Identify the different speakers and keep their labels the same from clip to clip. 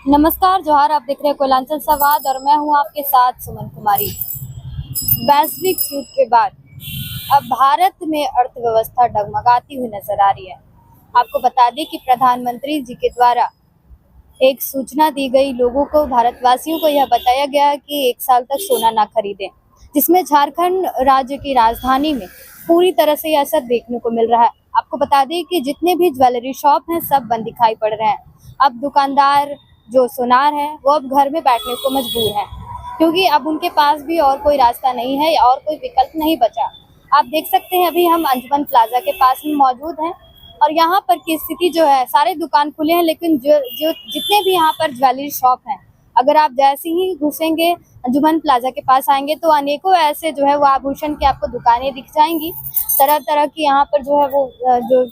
Speaker 1: नमस्कार, जोहार। आप देख रहे हैं कोयलांचल संवाद और मैं हूं आपके साथ सुमन कुमारी। वैश्विक युद्ध के बाद अब भारत में अर्थव्यवस्था डगमगाती हुई नजर आ रही है। आपको बता दें कि प्रधानमंत्री जी के द्वारा एक सूचना दी गई, लोगों को, भारतवासियों को यह बताया गया कि 1 साल तक सोना ना खरीदें, जिसमें झारखंड राज्य की राजधानी में पूरी तरह से यह असर देखने को मिल रहा है। आपको बता दें कि जितने भी ज्वेलरी शॉप हैं सब बंद दिखाई पड़ रहे हैं। अब दुकानदार जो सोनार है वो अब घर में बैठने को मजबूर है, क्योंकि अब उनके पास भी और कोई रास्ता नहीं है और कोई विकल्प नहीं बचा। आप देख सकते हैं, अभी हम अंजुमन प्लाजा के पास में मौजूद हैं और यहाँ पर की स्थिति जो है, सारे दुकान खुले हैं, लेकिन जो जो जितने भी यहाँ पर ज्वेलरी शॉप हैं, अगर आप जैसे ही घुसेंगे, अंजुमन प्लाजा के पास आएंगे तो अनेकों ऐसे जो है वो आभूषण की आपको दुकानें दिख जाएंगी। तरह तरह की यहाँ पर जो है वो जो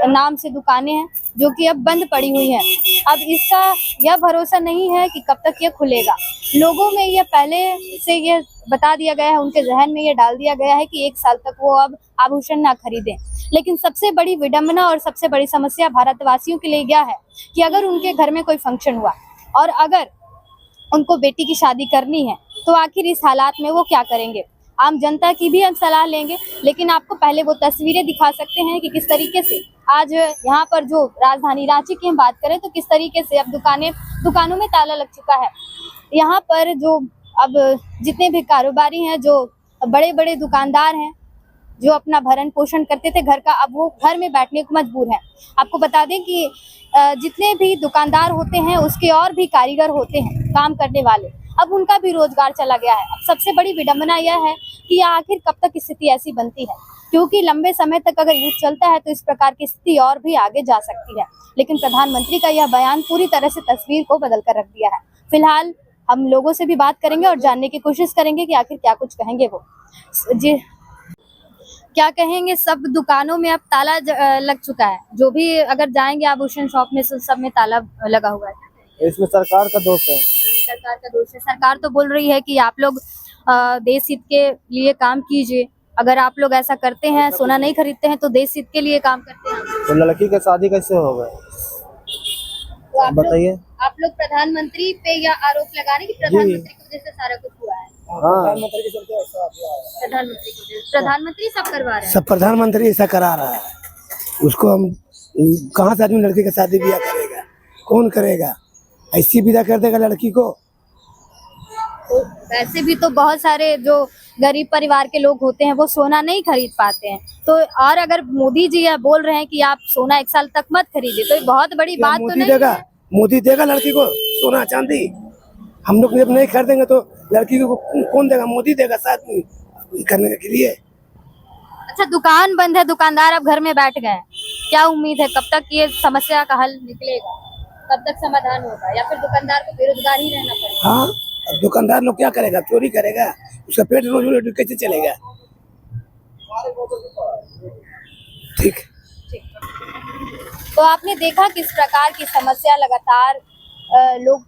Speaker 1: नाम से दुकानें हैं जो कि अब बंद पड़ी हुई हैं। अब इसका यह भरोसा नहीं है कि कब तक ये खुलेगा। लोगों में ये पहले से ये बता दिया गया है, उनके जहन में ये डाल दिया गया है कि 1 साल तक वो अब आभूषण ना खरीदें। लेकिन सबसे बड़ी विडंबना और सबसे बड़ी समस्या भारतवासियों के लिए यह है कि अगर उनके घर में कोई फंक्शन हुआ और अगर उनको बेटी की शादी करनी है तो आखिर इस हालात में वो क्या करेंगे। आम जनता की भी हम सलाह लेंगे, लेकिन आपको पहले वो तस्वीरें दिखा सकते हैं कि किस तरीके से आज यहाँ पर जो राजधानी रांची की हम बात करें तो किस तरीके से अब दुकानों में ताला लग चुका है। यहाँ पर जो अब जितने भी कारोबारी हैं, जो बड़े बड़े दुकानदार हैं, जो अपना भरण पोषण करते थे घर का, अब वो घर में बैठने को मजबूर हैं। आपको बता दें कि जितने भी दुकानदार होते हैं उसके और भी कारीगर होते हैं, काम करने वाले, अब उनका भी रोजगार चला गया है। अब सबसे बड़ी विडंबना यह है कि आखिर कब तक स्थिति ऐसी बनती है, क्योंकि लंबे समय तक अगर युद्ध चलता है तो इस प्रकार की स्थिति और भी आगे जा सकती है। लेकिन प्रधानमंत्री का यह बयान पूरी तरह से तस्वीर को बदल कर रख दिया है। फिलहाल हम लोगों से भी बात करेंगे और जानने की कोशिश करेंगे कि आखिर क्या कुछ कहेंगे वो जी, क्या कहेंगे। सब दुकानों में अब ताला लग चुका है। जो भी अगर जाएंगे आभूषण शॉप में सब में ताला लगा हुआ है।
Speaker 2: इसमें सरकार का दोष है।
Speaker 1: सरकार का दोष है। सरकार तो बोल रही है कि आप लोग देश हित के लिए काम कीजिए। अगर आप लोग ऐसा करते हैं, सोना नहीं खरीदते हैं, तो देश हित के लिए काम करते हैं।
Speaker 2: तो लड़की की शादी कैसे होगा,
Speaker 1: तो
Speaker 2: बताइए।
Speaker 1: आप लोग प्रधानमंत्री पे यह आरोप लगा रहे हैं कि प्रधानमंत्री की वजह से सारा कुछ हुआ है।
Speaker 2: प्रधानमंत्री की
Speaker 1: प्रधानमंत्री सब करवा रहे हैं।
Speaker 3: सब प्रधानमंत्री ऐसा करा रहा है। उसको हम कहाँ से आदमी लड़की का शादी ब्याह करेगा, कौन करेगा? ऐसी विदा कर देगा लड़की को।
Speaker 1: तो वैसे भी तो बहुत सारे जो गरीब परिवार के लोग होते हैं वो सोना नहीं खरीद पाते हैं। तो और अगर मोदी जी यह बोल रहे हैं कि आप सोना 1 साल तक मत खरीदे, तो ये बहुत बड़ी बात तो नहीं
Speaker 3: देगा
Speaker 1: है।
Speaker 3: मोदी देगा लड़की को सोना चांदी? हम लोग जब नहीं खरीदेंगे तो लड़की को कौन देगा? मोदी देगा साथ में करने के लिए।
Speaker 1: अच्छा, दुकान बंद है, दुकानदार अब घर में बैठ गए हैं। क्या उम्मीद है कब तक ये समस्या का हल निकलेगा, कब तक समाधान होगा, या फिर दुकानदार को बेरोजगार ही रहना पड़ेगा?
Speaker 3: हाँ, अब दुकानदार लोग क्या करेगा? चोरी करेगा, उसका पेट रोज रोज कैसे चलेगा? ठीक।
Speaker 1: तो आपने देखा किस प्रकार की समस्या लगातार लोग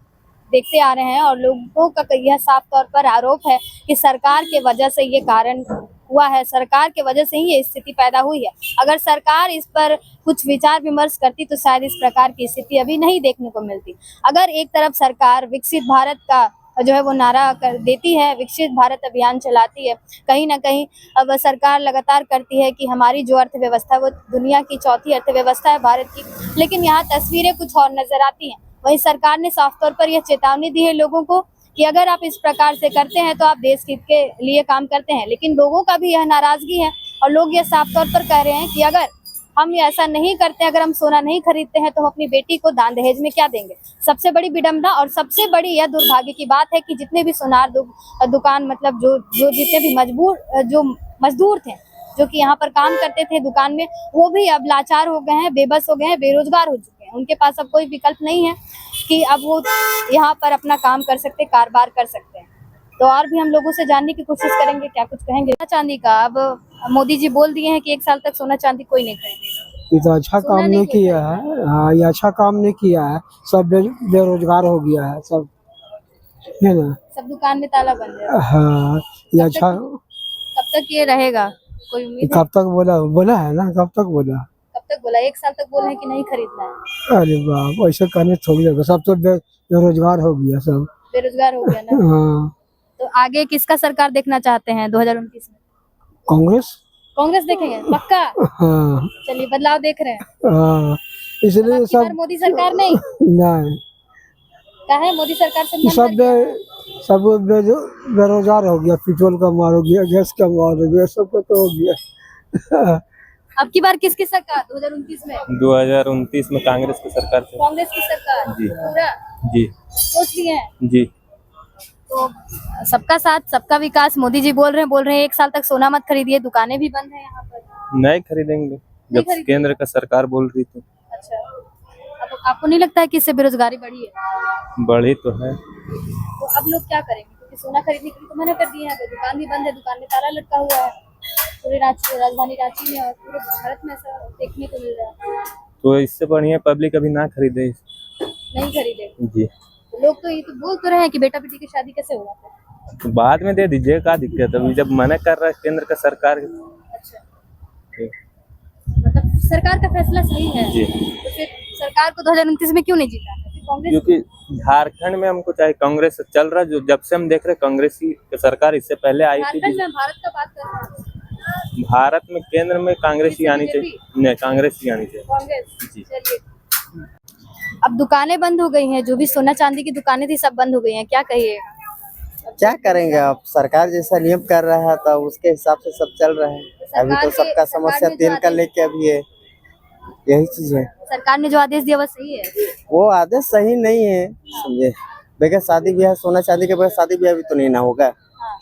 Speaker 1: देखते आ रहे हैं और लोगों का यह साफ तौर पर आरोप है कि सरकार के वजह से ये कारण हुआ है, सरकार के वजह से ही ये स्थिति पैदा हुई है। अगर सरकार इस पर कुछ विचार विमर्श करती तो शायद इस प्रकार की स्थिति अभी नहीं देखने को मिलती। अगर एक तरफ सरकार विकसित भारत का जो है वो नारा कर देती है, विकसित भारत अभियान चलाती है, कहीं ना कहीं अब सरकार लगातार करती है कि हमारी जो अर्थव्यवस्था वो दुनिया की चौथी अर्थव्यवस्था है भारत की, लेकिन यहाँ तस्वीरें कुछ और नजर आती हैं। वहीं सरकार ने साफ तौर पर यह चेतावनी दी है लोगों को कि अगर आप इस प्रकार से करते हैं तो आप देश हित के लिए काम करते हैं। लेकिन लोगों का भी यह नाराजगी है और लोग ये साफ तौर पर कह रहे हैं कि अगर हम ऐसा नहीं करते, अगर हम सोना नहीं खरीदते हैं तो हम अपनी बेटी को दान दहेज में क्या देंगे। सबसे बड़ी विडंबना और सबसे बड़ी यह दुर्भाग्य की बात है कि जितने भी सोनार दुकान, मतलब जो जितने भी जो मजदूर थे जो कि यहाँ पर काम करते थे दुकान में, वो भी अब लाचार हो गए हैं, बेबस हो गए हैं, बेरोजगार हो चुके हैं। उनके पास अब कोई विकल्प नहीं है कि अब वो यहाँ पर अपना काम कर सकते, कारोबार कर सकते हैं। तो और भी हम लोगों से जानने की कोशिश करेंगे क्या कुछ कहेंगे। सोना चांदी का अब मोदी जी बोल दिए हैं कि 1 साल तक सोना चांदी कोई नहीं खरीदेगा।
Speaker 4: ये तो अच्छा काम नहीं किया है। हाँ, ये अच्छा काम नहीं किया है। सब बेरोजगार हो गया है सब, है ना?
Speaker 1: सब दुकान में ताला बंद है।
Speaker 4: हाँ, ये अच्छा।
Speaker 1: कब तक ये रहेगा, कोई उम्मीद है?
Speaker 4: कब तक बोला है ना, कब तक बोला?
Speaker 1: कब तक बोला, 1 साल तक बोले हैं कि नहीं खरीदना है।
Speaker 4: अरे बाप, ऐसे करने थोड़ी होगा, सब तो बेरोजगार हो गया सब।
Speaker 1: बेरोजगार हो गया ना।
Speaker 4: हाँ,
Speaker 1: तो आगे किसका सरकार देखना चाहते हैं 2029 में?
Speaker 4: कांग्रेस।
Speaker 1: कांग्रेस देखेंगे पक्का?
Speaker 4: हाँ
Speaker 1: चलिए, बदलाव देख रहे हैं।
Speaker 4: हाँ, इसलिए
Speaker 1: अब की बार
Speaker 4: सब
Speaker 1: मोदी सरकार नहीं,
Speaker 4: नहीं,
Speaker 1: क्या है मोदी सरकार से मन
Speaker 4: सब
Speaker 1: भर गया?
Speaker 4: सब बेरोजगार हो गया, पेट्रोल का मार हो गया, गैस का मार हो गया, सबका तो हो गया।
Speaker 1: अब की बार किसकी सरकार 2029 में?
Speaker 5: 2029 में कांग्रेस की सरकार से।
Speaker 1: कांग्रेस की सरकार
Speaker 5: जी।
Speaker 1: पूरा
Speaker 5: जी
Speaker 1: सोच लिए हैं।
Speaker 5: जी।
Speaker 1: तो सबका साथ सबका विकास, मोदी जी बोल रहे हैं 1 साल तक सोना मत खरीदिए, दुकानें भी बंद है यहाँ पर।
Speaker 5: नहीं खरीदेंगे जब
Speaker 1: खरीदेंगे।
Speaker 5: केंद्र का सरकार बोल रही तो।
Speaker 1: अच्छा, अब आपको नहीं लगता है कि इससे बेरोजगारी बढ़ी है?
Speaker 5: बढ़ी तो है।
Speaker 1: तो अब लोग क्या करेंगे, क्योंकि सोना खरीदने के लिए तो मना कर दिए हैं, तो दुकान भी बंद है, दुकान में ताला लटका हुआ है पूरे राजधानी रांची में और पूरे भारत में ऐसा देखने को मिल रहा है।
Speaker 5: तो इससे बढ़िया पब्लिक अभी ना खरीदे।
Speaker 1: नहीं खरीदे
Speaker 5: जी।
Speaker 1: तो लोग तो ये तो बोल तो रहे हैं कि बेटा बेटी की शादी कैसे होगा फिर?
Speaker 5: तो बाद में दे दीजिए, क्या दिक्कत है? अभी जब मना कर रहा है केंद्र का सरकार।
Speaker 1: अच्छा, मतलब सरकार का फैसला सही है।
Speaker 5: जी।
Speaker 1: तो फिर सरकार को 2029 में क्यों नहीं जीता है? फिर कांग्रेस
Speaker 5: क्योंकि झारखंड में हमको चाहे कांग्रेस चल रहा है, जो जब से हम देख रहे हैं कांग्रेस की सरकार इससे पहले आई थी।
Speaker 1: झारखंड में भारत का बात कर रहे हैं।
Speaker 5: भारत में केंद्र में कांग्रेस ही आनी चाहिए। नहीं, कांग्रेस ही आनी चाहिए।
Speaker 1: कांग्रेस।
Speaker 5: जी।
Speaker 1: चलिए, अब दुकानें बंद हो गई हैं, जो भी सोना चांदी की दुकानें थी सब बंद हो गई हैं, क्या कहिएगा?
Speaker 2: क्या करेंगे आप, सरकार जैसा नियम कर रहा है तो उसके हिसाब से सब चल रहा है। अभी तो सबका समस्या तेल का लेके अभी है, यही चीज है।
Speaker 1: सरकार ने जो आदेश दिया वो सही है?
Speaker 2: वो आदेश सही नहीं है, समझे। बगैर शादी ब्याह, सोना चांदी के बगैर शादी ब्याह भी तो नहीं ना होगा।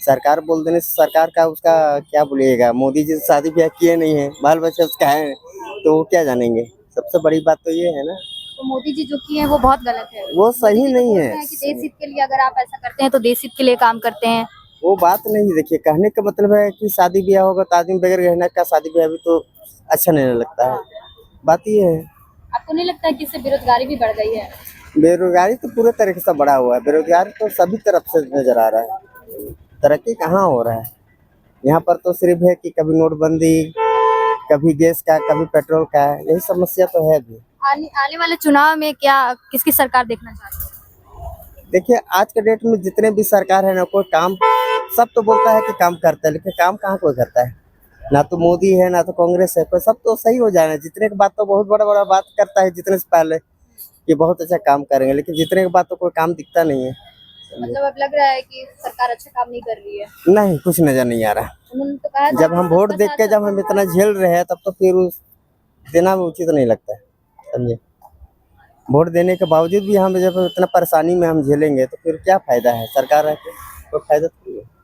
Speaker 2: सरकार बोल देने से सरकार का उसका क्या बोलिएगा। मोदी जी शादी ब्याह किए नहीं है, बाल बच्चे उसका है, तो वो क्या जानेंगे। सबसे बड़ी बात तो ये है ना,
Speaker 1: तो मोदी जी जो किए हैं वो बहुत गलत है।
Speaker 2: वो सही
Speaker 1: मोदी जी तो
Speaker 2: नहीं
Speaker 1: बोल
Speaker 2: है।
Speaker 1: रहे हैं कि देश हित के लिए अगर आप ऐसा करते हैं तो देश हित के लिए काम करते हैं।
Speaker 2: वो बात नहीं, देखिए कहने का मतलब है कि शादी ब्याह होगा तो आदमी बगैर गहना का शादी ब्याह भी तो अच्छा नहीं लगता है। बात ये है।
Speaker 1: आपको नहीं लगता है कि इससे बेरोजगारी भी बढ़ गई है?
Speaker 2: बेरोजगारी तो पूरे तरीके से बढ़ा हुआ है। बेरोजगारी तो सभी तरफ से नजर आ रहा है, तरक्की कहाँ हो रहा है। यहाँ पर तो सिर्फ है कि कभी नोटबंदी, कभी गैस का, कभी पेट्रोल का, यही समस्या तो है भी।
Speaker 1: आने वाले चुनाव में क्या किसकी सरकार देखना चाहते हैं?
Speaker 2: देखिए आज के डेट में जितने भी सरकार है ना, कोई काम, सब तो बोलता है कि काम करता है, लेकिन काम कहाँ कोई करता है। ना तो मोदी है ना तो कांग्रेस है, पर सब तो सही हो जाना। जितने की बात तो बहुत बड़ा बड़ा बात करता है जितने से पहले कि बहुत अच्छा काम करेंगे, लेकिन जितने के बाद तो कोई काम दिखता नहीं है।
Speaker 1: मतलब अब लग रहा है कि सरकार अच्छा काम नहीं कर रही है।
Speaker 2: नहीं, कुछ नजर नहीं आ रहा।
Speaker 1: उन्होंने तो कहा
Speaker 2: जब हम वोट देख के जब हम इतना झेल रहे हैं तब तो फिर उस देना में उचित नहीं लगता है, समझे। वोट देने के बावजूद भी हम जब इतना परेशानी में हम झेलेंगे तो फिर क्या फायदा है सरकार रह के, कोई फायदा तो नहीं है।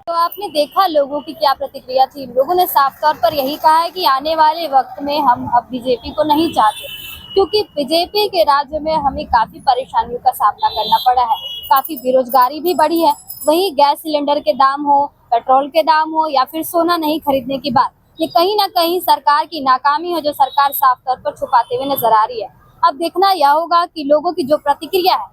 Speaker 1: तो आपने देखा लोगों की क्या प्रतिक्रिया थी। लोगों ने साफ तौर पर यही कहा है कि आने वाले वक्त में हम अब बीजेपी को नहीं चाहते, क्योंकि बीजेपी के राज्य में हमें काफी परेशानियों का सामना करना पड़ा है। काफी बेरोजगारी भी बढ़ी है। वहीं गैस सिलेंडर के दाम हो, पेट्रोल के दाम हो या फिर सोना नहीं खरीदने की बात, ये कहीं ना कहीं सरकार की नाकामी है, जो सरकार साफ तौर पर छुपाते हुए नजर आ रही है। अब देखना यह होगा कि लोगों की जो प्रतिक्रिया है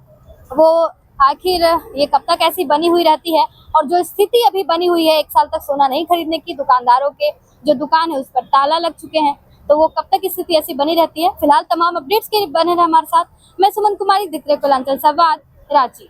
Speaker 1: वो आखिर ये कब तक ऐसी बनी हुई रहती है, और जो स्थिति अभी बनी हुई है 1 साल तक सोना नहीं खरीदने की, दुकानदारों के जो दुकान है उस पर ताला लग चुके हैं, तो वो कब तक स्थिति ऐसी बनी रहती है। फिलहाल तमाम अपडेट्स के लिए बने रहे हमारे साथ। मैं सुमन कुमारी, दिख रहे कोलांचल संवाद, रांची।